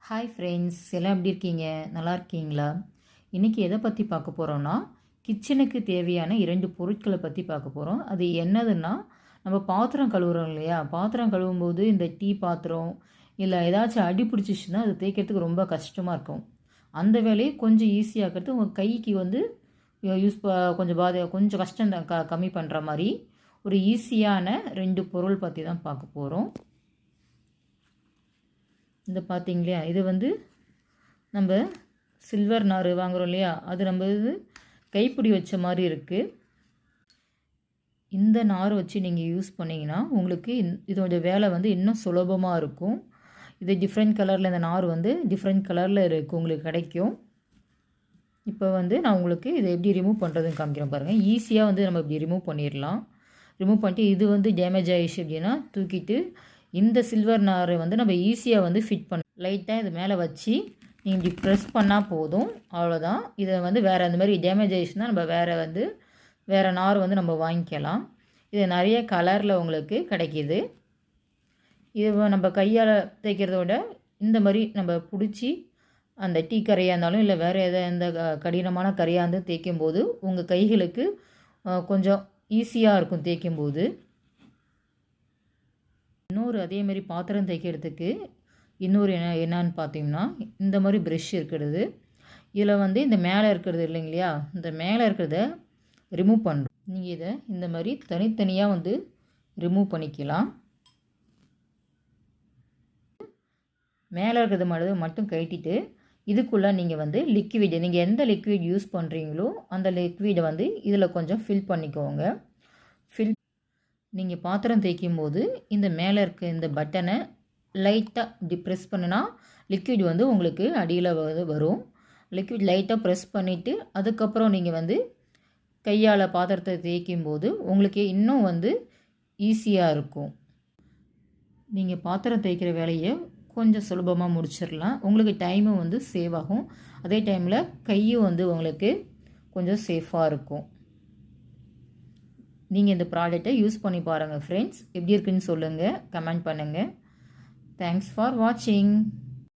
Hi friends, எல்லாம் எப்படி இருக்கீங்க? நல்லா இருக்கீங்களா? இன்றைக்கி எதை பற்றி பார்க்க போகிறோன்னா, கிச்சனுக்கு தேவையான 2 பொருட்களை பற்றி பார்க்க போகிறோம். அது என்னதுன்னா, நம்ம பாத்திரம் கழுவுறோம் இல்லையா? பாத்திரம் கழுவும்போது இந்த டீ பாத்திரம் இல்லை ஏதாச்சும் அடி பிடிச்சிச்சுன்னா அது தேய்க்கிறதுக்கு ரொம்ப கஷ்டமாக இருக்கும். அந்த வேலையை கொஞ்சம் ஈஸியாகிறது உங்கள் கைக்கு வந்து கொஞ்சம் கஷ்டம் கம்மி பண்ணுற மாதிரி ஒரு ஈஸியான 2 பொருள் பற்றி தான் பார்க்க போகிறோம். இந்த பார்த்தீங்களா, இது வந்து நம்ம சில்வர் நார் வாங்குகிறோம் இல்லையா, அது நம்ம இது கைப்பிடி வச்ச மாதிரி இருக்குது. இந்த நார் வச்சு நீங்கள் யூஸ் பண்ணிங்கன்னா உங்களுக்கு இதோட வேலை வந்து இன்னும் சுலபமாக இருக்கும். இது டிஃப்ரெண்ட் கலரில், இந்த நார் வந்து டிஃப்ரெண்ட் கலரில் இருக்குது, உங்களுக்கு கிடைக்கும். இப்போ வந்து நான் உங்களுக்கு இதை எப்படி ரிமூவ் பண்ணுறதுன்னு காமிக்கிறேன் பாருங்கள். ஈஸியாக வந்து நம்ம இப்படி ரிமூவ் பண்ணிடலாம். ரிமூவ் பண்ணிட்டு இது வந்து டேமேஜ் ஆகிடுச்சு அப்படின்னா தூக்கிட்டு இந்த சில்வர் நாரை வந்து நம்ம ஈஸியாக வந்து ஃபிட் பண்ண லைட்டாக இது மேலே வச்சு நீங்கள் இப்படி ப்ரெஸ் பண்ணால் போதும், அவ்வளோதான். இதை வந்து வேறு அந்த மாதிரி டேமேஜ் ஆகிடுச்சுன்னா நம்ம வேறு நார் வந்து நம்ம வாங்கிக்கலாம். இது நிறைய கலரில் உங்களுக்கு கிடைக்கிது. இது நம்ம கையால் தைக்கிறத விட இந்த மாதிரி நம்ம பிடிச்சி அந்த டீ கரையாக இருந்தாலும் இல்லை வேறு எந்த கடினமான கரையாக இருந்து தேய்க்கும்போது உங்கள் கைகளுக்கு கொஞ்சம் ஈஸியாக இருக்கும் தேய்க்கும்போது. இன்னொரு அதேமாரி பாத்திரம் தேய்க்கிறதுக்கு இன்னொரு என்னன்னு பார்த்தீங்கன்னா, இந்த மாதிரி ப்ரெஷ் இருக்கிறது. இதில் வந்து இந்த மேலே இருக்கிறது இல்லைங்களா, இந்த மேலே இருக்கிறத ரிமூவ் பண்ணுறோம். நீங்கள் இதை இந்த மாதிரி தனித்தனியாக வந்து ரிமூவ் பண்ணிக்கலாம். மேலே இருக்கிறது மட்டும் கட்டிட்டு இதுக்குள்ளே நீங்கள் வந்து லிக்விட், நீங்கள் எந்த லிக்விட் யூஸ் பண்ணுறீங்களோ அந்த லிக்விடை வந்து இதில் கொஞ்சம் ஃபில் பண்ணிக்கோங்க. நீங்கள் பாத்திரம் தேய்க்கும் போது இந்த மேலே இருக்க இந்த பட்டனை லைட்டாக இப்படி ப்ரெஸ் பண்ணினா லிக்விட் வந்து உங்களுக்கு அடியில் வரும். லிக்விட் லைட்டாக ப்ரெஸ் பண்ணிவிட்டு அதுக்கப்புறம் நீங்கள் வந்து கையால் பாத்திரத்தை தேய்க்கும் போது உங்களுக்கு இன்னும் வந்து ஈஸியாக இருக்கும். நீங்கள் பாத்திரம் தேய்க்கிற வேலையை கொஞ்சம் சுலபமாக முடிச்சிடலாம். உங்களுக்கு டைமும் வந்து சேவ் ஆகும். அதே டைமில் கையும் வந்து உங்களுக்கு கொஞ்சம் சேஃபாக இருக்கும். நீங்கள் இந்த ப்ராடக்டை யூஸ் பண்ணி பாருங்கள் ஃப்ரெண்ட்ஸ். எப்படி இருக்குன்னு சொல்லுங்கள், கமெண்ட் பண்ணுங்கள். தேங்க்ஸ் ஃபார் வாட்சிங்.